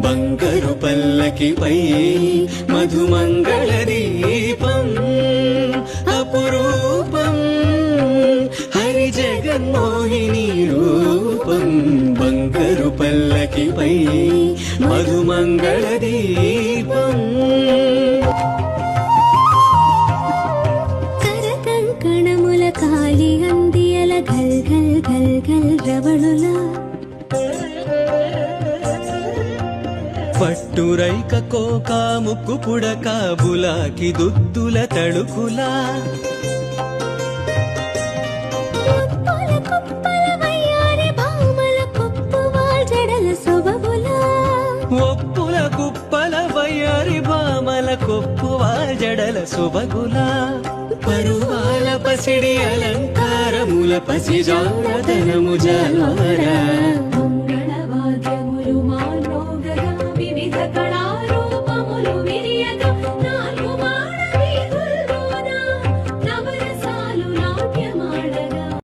బంగారు పల్లకిపై మధుమంగళ దీపం అపురూపం హరి జగన్మోహిని రూపం బంగారు పల్లకిపై మధుమంగళ దీపం కరకంకణముల కాలి అందియల గల్ గల్ గల్ గల్ రవళుల పట్టురైక కోక ముక్కు పుడక బులాకి దుద్దుల తడుకులా కుప్పల కుప్పల వయ్యారి భామల కుప్పువాల్ జడల సొబగుల ఒప్పుల కుప్పల వయ్యారి భామల కొప్పువాల్ జడల సుబగులా పరువాల పసిడి అలంకారముల పసిజాడతనము జల్వరా మంగళవాద్యములు మానోగగా వివిధ కళారూపములు